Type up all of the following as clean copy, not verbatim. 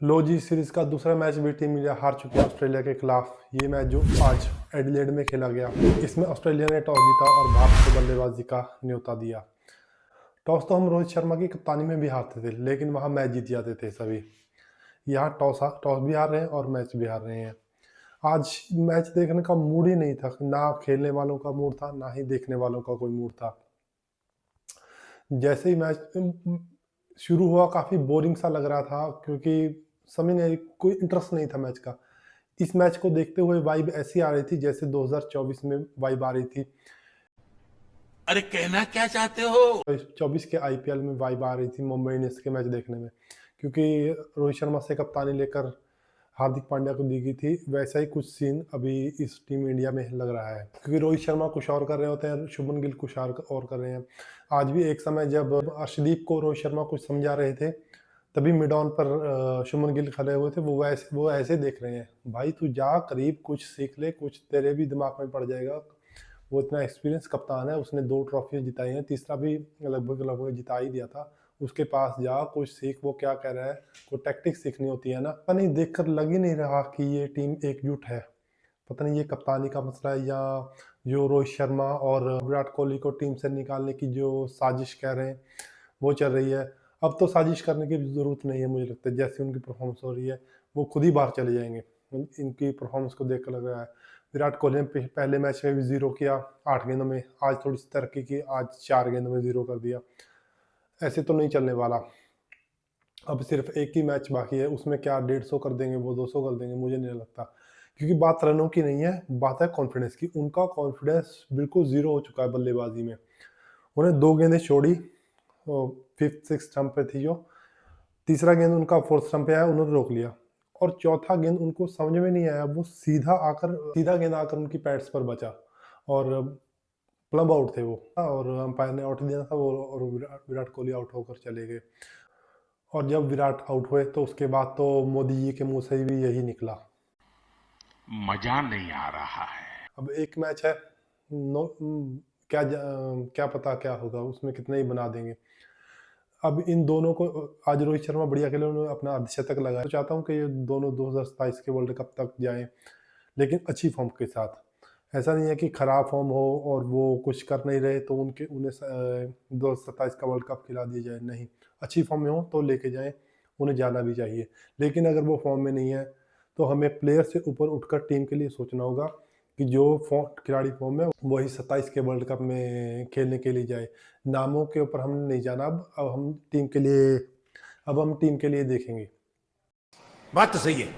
लो जी, series का दूसरा match भी टीम इंडिया हार चुकी है ऑस्ट्रेलिया के खिलाफ। ये मैच जो आज एडिलेड में खेला गया, इसमें ऑस्ट्रेलिया ने टॉस जीता और भारत को बल्लेबाजी का न्योता दिया। टॉस तो हम रोहित शर्मा की कप्तानी में भी हारते थे, लेकिन वहां मैच जीत जाते थे सभी। यहाँ टॉस टॉस भी हार रहे हैं और मैच भी हार रहे हैं। आज मैच देखने का मूड ही नहीं था, ना खेलने वालों का मूड था, ना ही देखने वालों का कोई मूड था। जैसे ही मैच शुरू हुआ, काफ़ी बोरिंग सा लग रहा था, क्योंकि समझ नहीं, कोई इंटरेस्ट नहीं था मैच का। इस मैच को देखते हुए वाइब ऐसी आ रही थी जैसे 2024 में वाइब आ रही थी। अरे कहना क्या चाहते हो? 24 के आईपीएल में वाइब आ रही थी मुंबई इंडियंस के मैच देखने में, क्योंकि रोहित शर्मा से कप्तानी लेकर हार्दिक पांड्या को दी गई थी। वैसा ही कुछ सीन अभी इस टीम इंडिया में लग रहा है, क्योंकि रोहित शर्मा कुछ और कर रहे होते हैं, शुभमन गिल कुछ और कर रहे हैं। आज भी एक समय जब अर्शदीप को रोहित शर्मा कुछ समझा रहे थे, तभी मिड ऑन पर शुभमन गिल खड़े हुए थे। वो ऐसे देख रहे हैं, भाई तू जा करीब, कुछ सीख ले, कुछ तेरे भी दिमाग में पड़ जाएगा। वो इतना एक्सपीरियंस कप्तान है, उसने 2 ट्रॉफी जिताई हैं, तीसरा भी लगभग जिता ही दिया था। उसके पास जा, कुछ सीख, वो क्या कह रहा है, कोई टैक्टिक्स सीखनी होती है ना। पता नहीं, देखकर लग ही नहीं रहा कि ये टीम एकजुट है। पता नहीं ये कप्तानी का मसला है, या जो रोहित शर्मा और विराट कोहली को टीम से निकालने की जो साजिश कह रहे हैं, वो चल रही है। अब तो साजिश करने की ज़रूरत नहीं है, मुझे लगता है। जैसे उनकी परफॉर्मेंस हो रही है, वो खुद ही बाहर चले जाएँगे। इनकी परफॉर्मेंस को देख कर लग रहा है। विराट कोहली ने पहले मैच में भी 0 किया 8 गेंदों में, आज थोड़ी-सी तरक्की की, आज 4 गेंदों में 0 कर दिया। ऐसे तो नहीं चलने वाला। अब सिर्फ़ एक ही मैच बाकी है, उसमें क्या 150 कर देंगे, वो 200 कर देंगे, मुझे नहीं लगता। क्योंकि बात रनों की नहीं है, बात है कॉन्फिडेंस की। उनका कॉन्फिडेंस बिल्कुल ज़ीरो हो चुका है बल्लेबाज़ी में। उन्हें 2 गेंदें छोड़ी, 5th-6th स्टंप पे थी जो, तीसरा गेंद उनका 4th स्टंप पे आया, उन्होंने रोक लिया। और चौथा गेंद उनको समझ में नहीं आया, वो सीधा गेंद आकर उनकी पैड्स पर बचा और प्लम आउट थे वो, और अंपायर ने आउट दिया था वो, और विराट कोहली आउट होकर चले गए। और जब विराट आउट हुए तो उसके बाद तो मोदी जी के मुँह से भी यही निकला। मजा नहीं आ रहा है। अब एक मैच है, क्या पता क्या होगा, उसमें कितने ही बना देंगे। अब इन दोनों को आज रोहित शर्मा बढ़िया खेले, उन्होंने अपना अर्धशतक लगाया। तो चाहता हूँ कि ये दोनों 2027 के वर्ल्ड कप तक जाएँ, लेकिन अच्छी फ़ॉर्म के साथ। ऐसा नहीं है कि खराब फ़ॉर्म हो और वो कुछ कर नहीं रहे तो उन्हें 2027 का वर्ल्ड कप खिला दिया जाए, नहीं। अच्छी फ़ॉर्म में हो तो लेके जाएँ, उन्हें जाना भी चाहिए। लेकिन अगर वो फ़ॉर्म में नहीं है, तो हमें प्लेयर से ऊपर उठकर टीम के लिए सोचना होगा कि जो खिलाड़ी फ़ॉर्म में है, वही 27 के वर्ल्ड कप में खेलने के लिए जाए। नामों के ऊपर हमने नहीं जाना, अब हम टीम के लिए देखेंगे। बात तो सही है।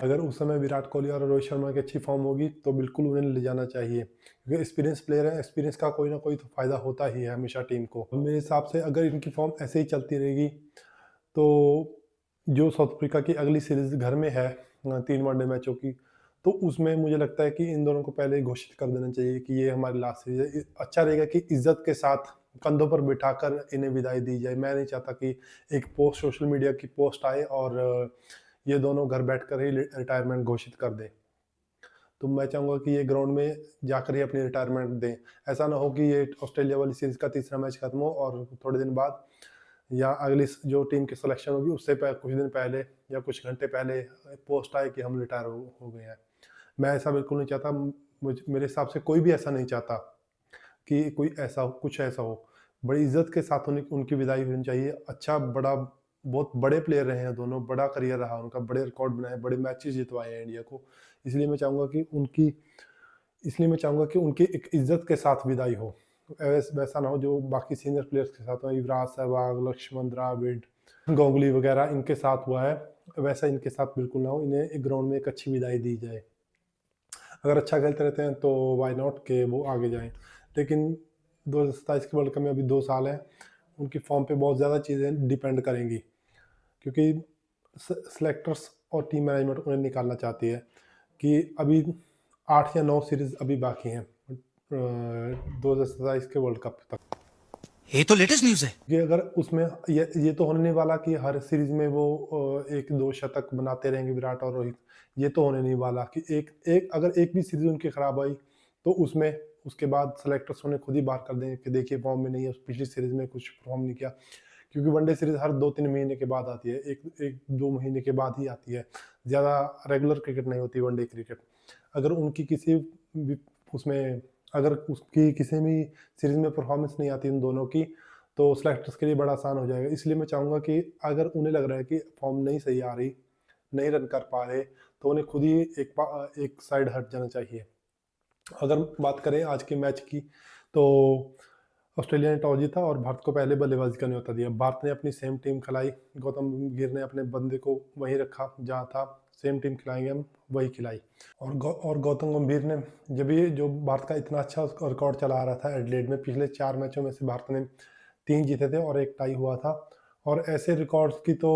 अगर उस समय विराट कोहली और रोहित शर्मा की अच्छी फॉर्म होगी, तो बिल्कुल उन्हें ले जाना चाहिए, क्योंकि एक्सपीरियंस प्लेयर है, एक्सपीरियंस का कोई ना कोई तो फ़ायदा होता ही है हमेशा टीम को। मेरे हिसाब से अगर इनकी फॉर्म ऐसे ही चलती रहेगी, तो जो साउथ अफ्रीका की अगली सीरीज़ घर में है 3 वनडे मैचों की, तो उसमें मुझे लगता है कि इन दोनों को पहले ही घोषित कर देना चाहिए कि ये हमारी लास्ट सीरीज़ है। अच्छा रहेगा कि इज़्ज़त के साथ कंधों पर बिठाकर इन्हें विदाई दी जाए। मैं नहीं चाहता कि एक पोस्ट, सोशल मीडिया की पोस्ट आए और ये दोनों घर बैठकर ही रिटायरमेंट घोषित कर दें। तो मैं चाहूँगा कि ये ग्राउंड में जाकर ही अपनी रिटायरमेंट दें। ऐसा ना हो कि ये ऑस्ट्रेलिया वाली सीरीज़ का तीसरा मैच खत्म हो और थोड़े दिन बाद या अगली जो टीम की सिलेक्शन होगी उससे कुछ दिन पहले या कुछ घंटे पहले पोस्ट आए कि हम रिटायर हो गए हैं। मैं ऐसा बिल्कुल नहीं चाहता। मेरे हिसाब से कोई भी ऐसा नहीं चाहता कि कोई ऐसा हो, कुछ ऐसा हो। बड़ी इज़्ज़त के साथ उनकी विदाई होनी चाहिए। अच्छा, बहुत बड़े प्लेयर रहे हैं दोनों, बड़ा करियर रहा उनका, बड़े रिकॉर्ड बनाए, बड़े मैचेज़ जितवाए हैं इंडिया को। इसलिए मैं चाहूँगा कि उनकी इसलिए मैं चाहूँगा कि उनकी एक इज़्ज़त के साथ विदाई हो। वैसा ना हो जो बाकी सीनियर प्लेयर्स के साथ हुआ, युवराज सहवाग, लक्ष्मण द्रविड़, गांगुली वगैरह इनके साथ हुआ है, वैसा इनके साथ बिल्कुल ना हो। इन्हें एक ग्राउंड में एक अच्छी विदाई दी जाए। अगर अच्छा खेलते रहते हैं तो व्हाई नॉट के वो आगे जाएँ। लेकिन 2027 के वर्ल्ड कप में अभी 2 साल हैं, उनकी फ़ॉर्म पे बहुत ज़्यादा चीज़ें डिपेंड करेंगी, क्योंकि सेलेक्टर्स और टीम मैनेजमेंट उन्हें निकालना चाहती है कि अभी 8 या 9 सीरीज़ अभी बाकी हैं 2027 के वर्ल्ड कप तक। ये तो लेटेस्ट न्यूज़ है। कि अगर उसमें ये तो होने नहीं वाला कि हर सीरीज़ में वो 1-2 शतक बनाते रहेंगे विराट और रोहित। ये तो होने नहीं वाला कि एक एक अगर एक भी सीरीज़ उनकी खराब आई, तो उसके बाद सेलेक्टर्स उन्हें खुद ही बाहर कर देंगे कि देखिए फॉर्म में नहीं है, पिछली सीरीज़ में कुछ परफ़ॉर्म नहीं किया। क्योंकि वनडे सीरीज़ हर 2-3 महीने के बाद आती है, 1-2 महीने के बाद ही आती है। ज़्यादा रेगुलर क्रिकेट नहीं होती वनडे क्रिकेट। अगर उनकी किसी भी उसमें अगर उसकी किसी भी सीरीज़ में परफ़ॉर्मेंस नहीं आती उन दोनों की, तो सेलेक्टर्स के लिए बड़ा आसान हो जाएगा। इसलिए मैं चाहूँगा कि अगर उन्हें लग रहा है कि फ़ॉर्म नहीं सही आ रही, नहीं रन कर पा रहे, तो उन्हें खुद ही एक साइड हट जाना चाहिए। अगर बात करें आज के मैच की, तो ऑस्ट्रेलिया ने टॉस जीता और भारत को पहले बल्लेबाजी का न्योता दिया। भारत ने अपनी सेम टीम खिलाई, गौतम गंभीर ने अपने बंदे को वहीं रखा जहाँ था, सेम टीम खिलाएँगे हम, वही खिलाई। और गौतम गंभीर ने जब ये जो भारत का इतना अच्छा रिकॉर्ड चला आ रहा था एडिलेड में, पिछले 4 मैचों में से भारत ने 3 जीते थे और 1 टाई हुआ था। और ऐसे रिकॉर्ड्स की तो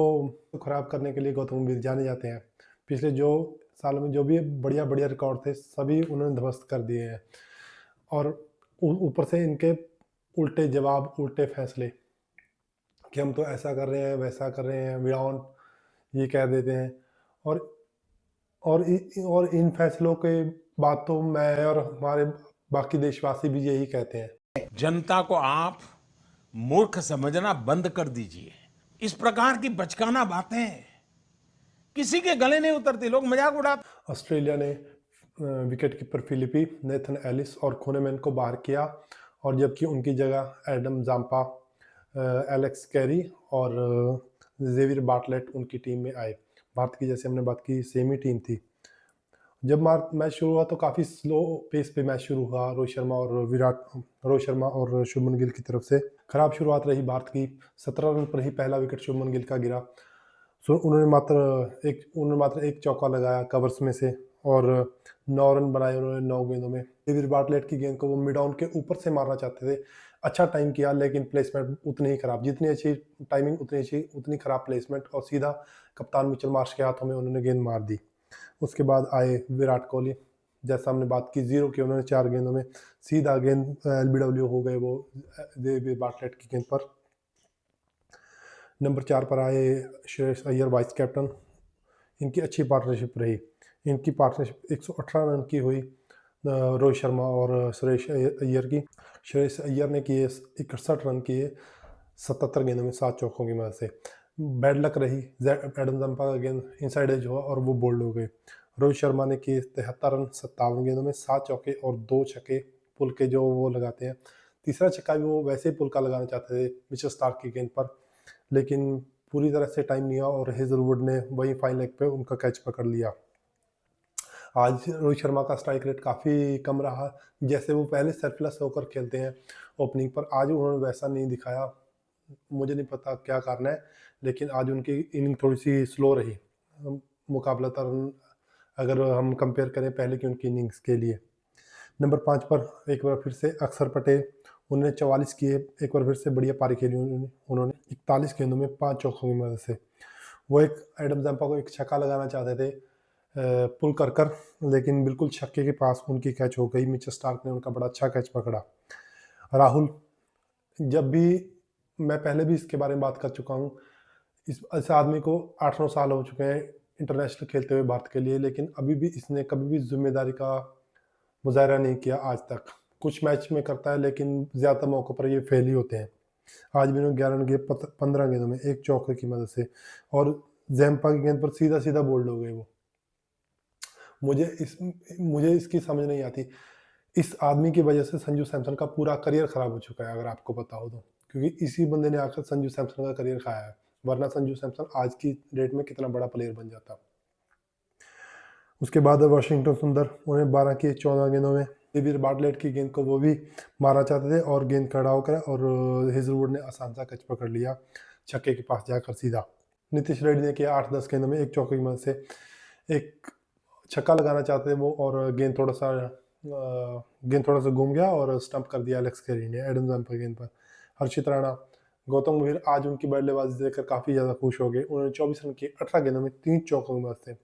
खराब करने के लिए गौतम गंभीर जाने जाते हैं। पिछले जो सालों में जो भी बढ़िया-बढ़िया रिकॉर्ड थे, सभी उन्होंने ध्वस्त कर दिए हैं। और ऊपर से इनके उल्टे जवाब, उल्टे फैसले कि हम तो ऐसा कर रहे हैं, वैसा कर रहे हैं, वी ऑन ये कह देते हैं। और और इन फैसलों के बाद तो मैं और हमारे बाकी देशवासी भी यही कहते हैं। जनता को आप मूर्ख समझना बंद कर दीजिए। इस प्रकार की बचकाना बातें किसी के गले नहीं उतरती, लोग मजाक उड़ाते। ऑस्ट्रेलिया ने wicket keeper Philippe, Nathan Ellis और खोनेमैन को बाहर किया, और जबकि उनकी जगह एडम जाम्पा, एलेक्स कैरी और जेवियर बार्टलेट उनकी टीम में आए। भारत की, जैसे हमने बात की, सेम ही टीम थी। जब मैच शुरू हुआ तो काफ़ी स्लो पेस पे मैच शुरू हुआ। रोहित शर्मा और शुभमन गिल की तरफ से खराब शुरुआत रही भारत की। 17 रन पर ही पहला विकेट शुभमन गिल का गिरा। उन्होंने मात्र एक चौका लगाया कवर्स में से, और 9 रन बनाए उन्होंने 9 गेंदों में। डेविड बार्टलेट की गेंद को वो मिड ऑन के ऊपर से मारना चाहते थे। अच्छा टाइम किया, लेकिन प्लेसमेंट उतनी ही खराब। जितनी अच्छी टाइमिंग उतनी अच्छी, उतनी खराब प्लेसमेंट, और सीधा कप्तान मिचेल मार्श के हाथों में उन्होंने गेंद मार दी। उसके बाद आए विराट कोहली, जैसा हमने बात की, 0 किए उन्होंने 4 गेंदों में। सीधा गेंद एलबीडब्ल्यू हो गए वो डेविड बार्टलेट की गेंद पर। नंबर 4 पर आए श्रेयस अय्यर, वाइस कैप्टन। इनकी अच्छी पार्टनरशिप रही। इनकी पार्टनरशिप 118 रन की हुई रोहित शर्मा और श्रेयस अय्यर की। श्रेयस अय्यर ने किए 61 रन किए 77 गेंदों में 7 चौकों की मदद से। बैड लक रही, एडम जम्पा का गेंद इनसाइड एज हुआ और वो बोल्ड हो गए। रोहित शर्मा ने किए 73 रन 57 गेंदों में 7 चौके और 2 छक्के, पुल के जो वो लगाते हैं। तीसरा छक्का भी वो वैसे ही पुल का लगाना चाहते थे मिचेल स्टार्क की गेंद पर, लेकिन पूरी तरह से टाइम नहीं हुआ और हेजलवुड ने वही फाइन लेग पे उनका कैच पकड़ लिया। आज रोहित शर्मा का स्ट्राइक रेट काफ़ी कम रहा, जैसे वो पहले सरप्लस होकर खेलते हैं ओपनिंग पर, आज उन्होंने वैसा नहीं दिखाया। मुझे नहीं पता क्या कारण है, लेकिन आज उनकी इनिंग थोड़ी सी स्लो रही मुकाबलतन, अगर हम कंपेयर करें पहले की उनकी इनिंग्स के लिए। नंबर 5 पर एक बार फिर से अक्षर पटेल, उन्होंने 44 किए, एक बार फिर से बढ़िया पारी खेली उन्होंने 41 गेंदों में 5 चौकों की मदद से। वो एक एडम जम्पा को एक छक्का लगाना चाहते थे पुल कर, लेकिन बिल्कुल छक्के के पास उनकी कैच हो गई। मिचेल स्टार्क ने उनका बड़ा अच्छा कैच पकड़ा। राहुल, जब भी मैं पहले भी इसके बारे में बात कर चुका हूँ, इस आदमी को 8-9 साल हो चुके हैं इंटरनेशनल खेलते हुए भारत के लिए, लेकिन अभी भी इसने कभी भी जिम्मेदारी का मुजाहरा नहीं किया आज तक। कुछ मैच में करता है, लेकिन ज़्यादातर मौक़ों पर ये फेल ही होते हैं। आज भी उन्होंने 11 रन किए 15 गेंदों में 1 चौके की मदद से, और जैम्पा की गेंद पर सीधा बोल्ड हो गए वो। मुझे इसकी समझ नहीं आती। इस आदमी की वजह से संजू सैमसन का पूरा करियर ख़राब हो चुका है, अगर आपको पता हो तो। क्योंकि इसी बंदे ने आकर संजू सैमसन का करियर खाया है, वरना संजू सैमसन आज की डेट में कितना बड़ा प्लेयर बन जाता। उसके बाद वाशिंगटन सुंदर, उन्हें 12 किए 14 गेंदों में। डेविड बार्टलेट की गेंद को वो भी मारना चाहते थे, और गेंद खड़ा होकर और हेजलवुड ने आसान सा कैच पकड़ लिया छक्के के पास जाकर सीधा। नीतीश रेड्डी ने किया 8-10 गेंदों में 1 चौके की मदद से एक छक्का लगाना चाहते थे वो, और गेंद थोड़ा सा घूम गया और स्टंप कर दिया एलेक्स कैरी ने एडम जम्पा गेंद पर। हर्षित राणा, गौतम गंभीर आज उनकी बल्लेबाजी देखकर काफ़ी ज़्यादा खुश हो गए। उन्होंने 24 रन किए 18 गेंदों में 3 चौकों की मदद से।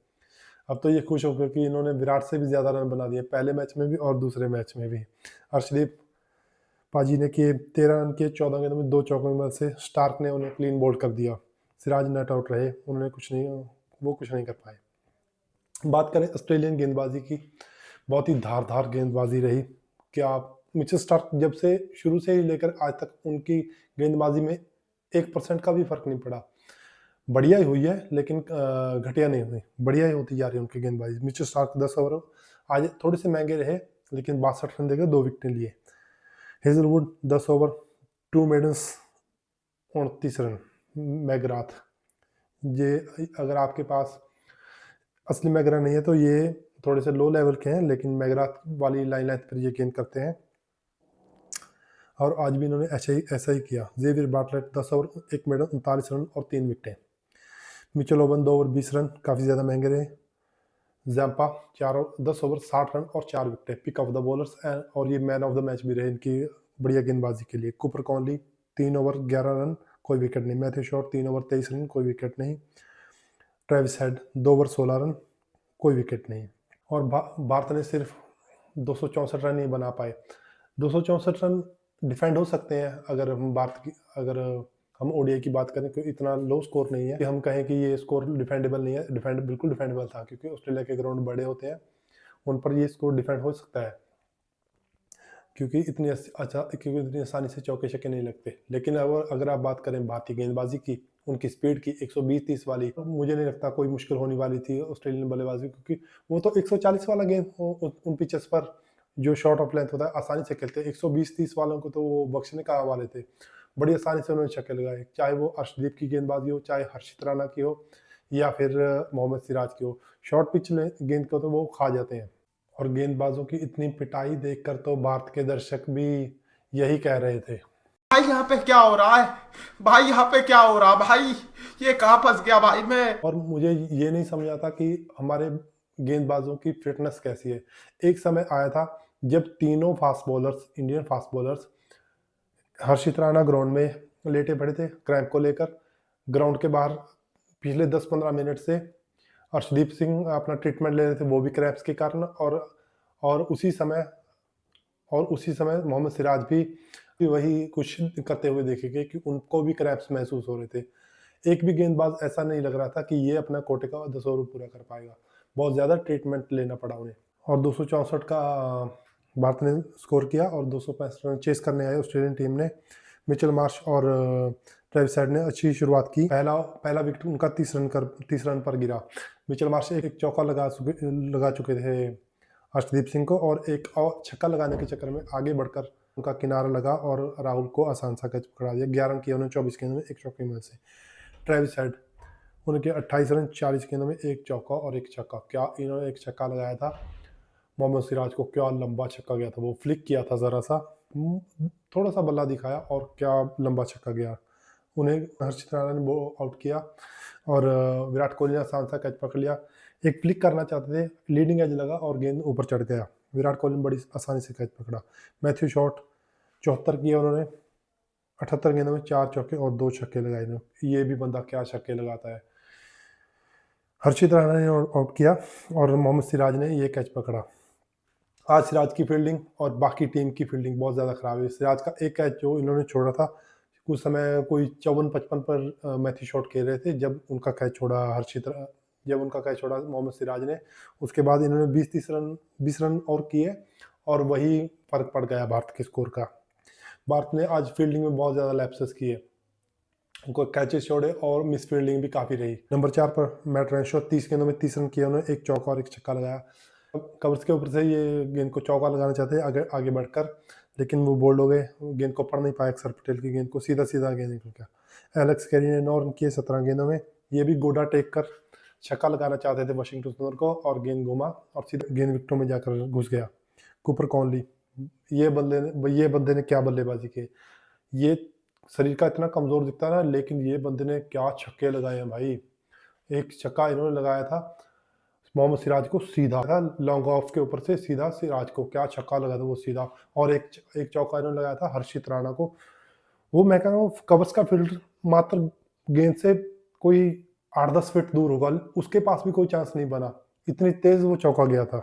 अब तो ये खुश हो गए कि इन्होंने विराट से भी ज़्यादा रन बना दिए, पहले मैच में भी और दूसरे मैच में भी। हर्षदीप पाजी ने किए 13 रन किए 14 गेंदों में 2 चौकों की मदद से। स्टार्क ने उन्हें क्लीन बोल्ड कर दिया। सिराज नॉट आउट रहे, उन्होंने कुछ नहीं कर पाए। बात करें ऑस्ट्रेलियन गेंदबाजी की, बहुत ही धारदार गेंदबाजी रही। क्या मिचेल स्टार्क जब से शुरू से ही लेकर आज तक उनकी गेंदबाजी में 1% का भी फ़र्क नहीं पड़ा। बढ़िया ही हुई है लेकिन घटिया नहीं हुई, बढ़िया ही होती जा रही है उनकी गेंदबाजी। मिचेल स्टार्क 10 ओवर आज थोड़े से महँगे रहे लेकिन 62 रन देके 2 विकेटें लिए। Hazlewood 10 over 2 maidens 29 run. McGrath ये अगर आपके पास असली मैकग्रा नहीं है तो ये थोड़े से लो लेवल के हैं लेकिन मैकग्राथ वाली लाइन पर ये गेंद करते हैं और आज भी इन्होंने ऐसा ही किया। Xavier Bartlett 10 over 1 maiden 39 run और 3 विकेटें। मिचेल ओवन 2 ओवर 20 रन काफ़ी ज़्यादा महंगे रहे। ज़ैम्पा 10 ओवर 60 रन और 4 विकेटें। पिक ऑफ द बॉलर्स और ये मैन ऑफ द मैच भी रहे इनकी बढ़िया गेंदबाजी के लिए। कूपर कॉनली 3 ओवर 11 रन कोई विकेट नहीं। मैथ्यू शॉट 3 ओवर 23 रन कोई विकेट नहीं। ट्रेविस हेड 2 ओवर 16 रन कोई विकेट नहीं। और भारत ने सिर्फ 264 रन ही बना पाए। 264 रन डिफेंड हो सकते हैं अगर हम ओडीआई की बात करें कि इतना लो स्कोर नहीं है कि हम कहें कि ये स्कोर डिफेंडेबल नहीं है। बिल्कुल डिफेंडेबल था क्योंकि ऑस्ट्रेलिया के ग्राउंड बड़े होते हैं, उन पर ये स्कोर डिफेंड हो सकता है क्योंकि इतनी आसानी से चौके छक्के नहीं लगते। लेकिन अगर आप बात करें भारतीय गेंदबाजी की, उनकी स्पीड की 120-30 वाली, तो मुझे नहीं लगता कोई मुश्किल होने वाली थी ऑस्ट्रेलियन बल्लेबाजी, क्योंकि वो तो 140 वाला गेंद उन पिचेस पर जो शॉर्ट ऑफ लेंथ होता है आसानी से खेलते हैं। 120-30 वालों को तो वो बख्शने कहाँ वाले थे। बड़ी आसानी से उन्होंने छक्के लगाए, चाहे वो अर्शदीप की गेंदबाजी हो, चाहे हर्षित राणा की हो या फिर मोहम्मद सिराज की हो। शॉर्ट पिच गेंद को तो वो खा जाते हैं। और गेंदबाजों की इतनी पिटाई देखकर तो भारत के दर्शक भी यही कह रहे थे, भाई यहाँ पे क्या हो रहा है, भाई यहाँ पे क्या हो रहा, भाई ये कहाँ फंस गया भाई मैं। और मुझे ये नहीं समझ आता कि हमारे गेंदबाजों की फिटनेस कैसी है। एक समय आया था जब तीनों इंडियन फास्ट बॉलर्स हर्षित राणा ग्राउंड में लेटे पड़े थे क्रैम्प को लेकर। ग्राउंड के बाहर पिछले 10-15 मिनट से अर्शदीप सिंह अपना ट्रीटमेंट ले रहे थे, वो भी क्रैम्प्स के कारण। और उसी समय मोहम्मद सिराज भी वही कुछ करते हुए देखे गए कि उनको भी क्रैम्प्स महसूस हो रहे थे। एक भी गेंदबाज ऐसा नहीं लग रहा था कि ये अपना कोटे का 10 ओवर पूरा कर पाएगा। बहुत ज़्यादा ट्रीटमेंट लेना पड़ा उन्हें। और 264 का भारत ने स्कोर किया और 265 रन चेस करने आए ऑस्ट्रेलियन टीम ने। मिचेल मार्श और ट्रेविस हेड ने अच्छी शुरुआत की। पहला विकेट उनका 30 रन पर गिरा। मिचेल मार्श एक चौका लगा चुके थे अर्शदीप सिंह को, और एक और छक्का लगाने के चक्कर में आगे बढ़कर उनका किनारा लगा और राहुल को आसान सा कैच पकड़ा दिया। 11 रन किए उन्होंने 24 गेंदों में, एक चौके में से। ट्रेविस हेड उनके 28 रन 40 गेंदों में, एक चौका और एक छक्का। क्या इन्होंने एक छक्का लगाया था मोहम्मद सिराज को, क्या लंबा छक्का गया था, वो फ्लिक किया था ज़रा सा, थोड़ा सा बल्ला दिखाया और क्या लंबा छक्का गया। उन्हें हर्षित राणा ने वो आउट किया और विराट कोहली ने आसान सा कैच पकड़ लिया। एक फ्लिक करना चाहते थे, लीडिंग एज लगा और गेंद ऊपर चढ़ गया। विराट कोहली ने बड़ी आसानी से कैच पकड़ा। मैथ्यू शॉट 74 किए उन्होंने, 78 गेंदों में 4 चौके और 2 छक्के लगाए इन्होंने। ये भी बंदा क्या छक्के लगाता है। हर्षित राणा ने आउट किया और मोहम्मद सिराज ने ये कैच पकड़ा। आज सिराज की फील्डिंग और बाकी टीम की फील्डिंग बहुत ज़्यादा ख़राब है। सिराज का एक कैच जो इन्होंने छोड़ा था, कुछ समय कोई 54-55 पर मैथ्यू शॉट खेल रहे थे जब उनका कैच छोड़ा मोहम्मद सिराज ने। उसके बाद इन्होंने 20 रन और किए और वही फ़र्क पड़ गया भारत के स्कोर का। भारत ने आज फील्डिंग में बहुत ज़्यादा लैप्सेस किए, उनको कैचेस छोड़े और मिस फील्डिंग भी काफ़ी रही। नंबर 4 पर मैट रेनशॉ 30 गेंदों में 30 रन किए उन्होंने, एक चौका और एक छक्का लगाया। कवर्स के ऊपर से ये गेंद को चौका लगाना चाहते हैं आगे बढ़कर, लेकिन वो बोल्ड हो गए, गेंद को पढ़ नहीं पाए। अक्षर पटेल की गेंद को सीधा गेंद निकल गया। एलेक्स कैरी ने 9 रन किए 17 गेंदों में, ये भी गोडा टेक कर छक्का लगाना चाहते थे वाशिंगटन सुंदर को और गेंद घुमा और सीधा गेंद विकेटों में जाकर घुस गया। कूपर कॉनली, ये बंदे ने क्या बल्लेबाजी की। ये शरीर का इतना कमज़ोर दिखता है ना, लेकिन ये बंदे ने क्या छक्के लगाए हैं भाई। एक छक्का इन्होंने लगाया था मोहम्मद सिराज को सीधा था, लॉन्ग ऑफ के ऊपर से सीधा सिराज को, क्या छक्का लगा था वो सीधा। और एक चौका इन्होंने लगाया था हर्षित राणा को। वो मैं कह रहा हूँ कवर्स का फील्डर मात्र गेंद से कोई 8-10 फीट दूर होगा, उसके पास भी कोई चांस नहीं बना, इतनी तेज वो चौका गया था।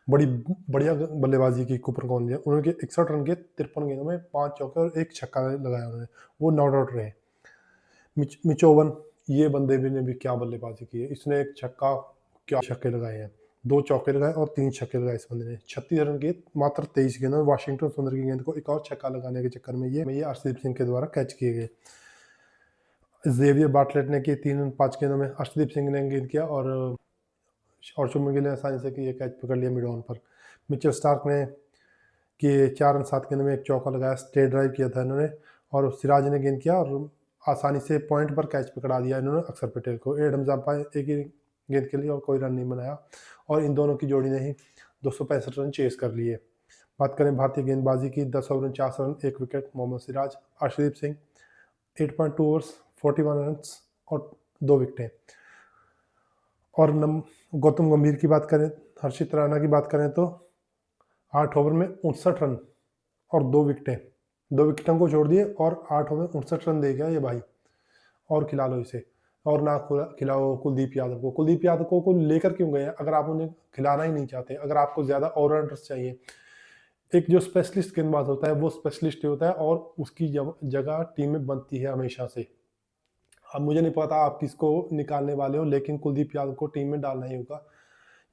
बड़ी बढ़िया बल्लेबाजी की कूपर कॉनली ने। उन्होंने 61 रन के 53 गेंदों में 5 चौके और एक छक्का लगाया उन्होंने, वो नॉट आउट रहे। मिच ओवन, ये बंदे भी ने भी क्या बल्लेबाजी की है। इसने एक छक्का, क्या छक्के लगाए हैं। 2 चौके लगाए और 3 छक्के लगाए इस बंदे ने। 36 रन किए मात्र 23 गेंदों में। वाशिंगटन सुंदर की गेंद को एक और छक्का लगाने के चक्कर में ये अर्शदीप सिंह के द्वारा कैच किए गए। ज़ेवियर बार्टलेट ने किए 3 रन 5 गेंदों में। अर्शदीप सिंह ने गेंद किया और शुभमन गिल ने आसानी से ये कैच पकड़ लिया मिड ऑन पर। मिचेल स्टार्क ने किए 4 रन 7 गेंदों में, एक चौका लगाया, स्ट्रेट ड्राइव किया था इन्होंने। और सिराज ने गेंद किया और आसानी से पॉइंट पर कैच पकड़ा दिया इन्होंने अक्षर पटेल को। एडम जाम्पा एक ही गेंद के लिए और कोई रन नहीं बनाया और इन दोनों की जोड़ी ने ही 265 रन चेस कर लिए। बात करें भारतीय गेंदबाजी की, 10 ओवर में 4 run 1 wicket Mohammed Siraj. Arshdeep Singh 8.2 overs 41 run और 2 विकेटें। और गौतम गंभीर की बात करें, हर्षित राणा की बात करें तो 8 ओवर में 59 रन और 2 विकेटें। 2 विकेटों को छोड़ दिए और 8 ओवर में 59 रन दे गया ये भाई। और खिला लो इसे। और ना खिलाओ कुलदीप यादव को। कुलदीप यादव को लेकर क्यों गए हैं अगर आप उन्हें खिलाना ही नहीं चाहते? अगर आपको ज़्यादा ऑलराउंडर्स चाहिए, एक जो स्पेशलिस्ट गेंदबाज होता है वो स्पेशलिस्ट ही होता है और उसकी जगह टीम में बनती है हमेशा से। अब मुझे नहीं पता आप किसको निकालने वाले हो, लेकिन कुलदीप यादव को टीम में डालना ही होगा।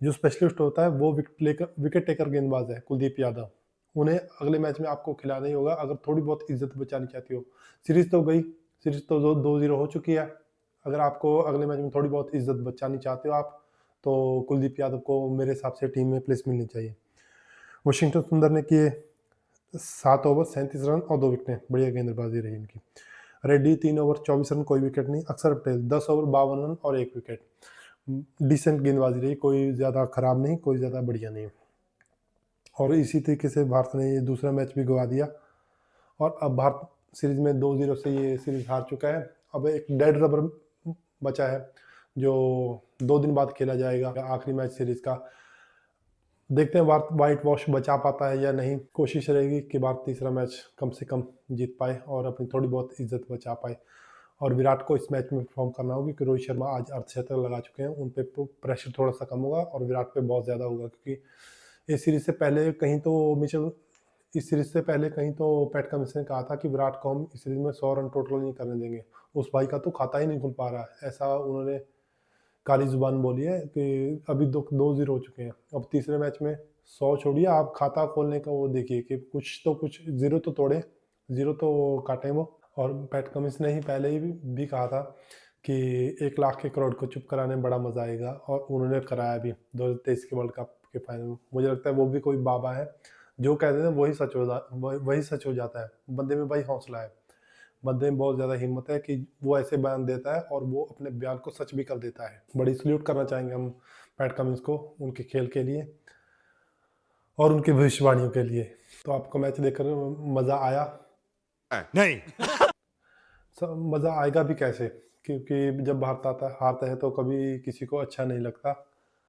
जो स्पेशलिस्ट होता है वो विकेट टेकर गेंदबाज है कुलदीप यादव। उन्हें अगले मैच में आपको खिलाना ही होगा अगर थोड़ी बहुत इज्जत बचानी चाहती हो। सीरीज तो गई, सीरीज तो 2-0 हो चुकी है। अगर आपको अगले मैच में थोड़ी बहुत इज्जत बचानी चाहते हो आप, तो कुलदीप यादव को मेरे हिसाब से टीम में प्लेस मिलनी चाहिए। वाशिंगटन सुंदर ने किए 7 ओवर 37 रन और 2 विकेटें। बढ़िया गेंदबाजी रही इनकी। रेड्डी 3 ओवर 24 रन, कोई विकेट नहीं। अक्षर पटेल 10 ओवर 52 रन और 1 विकेट। डिसेंट गेंदबाजी रही, कोई ज़्यादा खराब नहीं, कोई ज़्यादा बढ़िया नहीं। और इसी तरीके से भारत ने ये दूसरा मैच भी गंवा दिया और अब भारत सीरीज में 2-0 से ये सीरीज हार चुका है। अब एक डेड रबर बचा है जो 2 दिन बाद खेला जाएगा, आखिरी मैच सीरीज का। देखते हैं भारत वाइट वॉश बचा पाता है या नहीं। कोशिश रहेगी कि भारत तीसरा मैच कम से कम जीत पाए और अपनी थोड़ी बहुत इज्जत बचा पाए। और विराट को इस मैच में परफॉर्म करना होगा क्योंकि रोहित शर्मा आज अर्धशतक लगा चुके हैं। उन पे प्रेशर थोड़ा सा कम होगा और विराट पे बहुत ज़्यादा होगा क्योंकि इस सीरीज से पहले कहीं तो पैट कमिंस ने कहा था कि विराट को हम इस सीरीज में 100 रन टोटल नहीं करने देंगे। उस भाई का तो खाता ही नहीं खुल पा रहा है, ऐसा उन्होंने काली जुबान बोली है कि अभी 2-0 हो चुके हैं। अब तीसरे मैच में 100 छोड़िए, आप खाता खोलने का वो देखिए कि कुछ जीरो तो तोड़े, जीरो तो काटें वो। और पैट कमिंस ने ही पहले ही भी कहा था कि 1 लाख के करोड़ को चुप कराने में बड़ा मजा आएगा और उन्होंने कराया भी 2023 के वर्ल्ड कप के फाइनल में। मुझे लगता है वो भी कोई बाबा है, जो कहते हैं वही सच हो जाता है। बंदे में भाई हौसला है, बंदे में बहुत ज़्यादा हिम्मत है कि वो ऐसे बयान देता है और वो अपने बयान को सच भी कर देता है। बड़ी सल्यूट करना चाहेंगे हम पैट कमिंस को, उनके खेल के लिए और उनकी भविष्यवाणियों के लिए। तो आपको मैच देखकर मज़ा आया? नहीं। मज़ा आएगा भी कैसे, क्योंकि जब भारत हारता है तो कभी किसी को अच्छा नहीं लगता।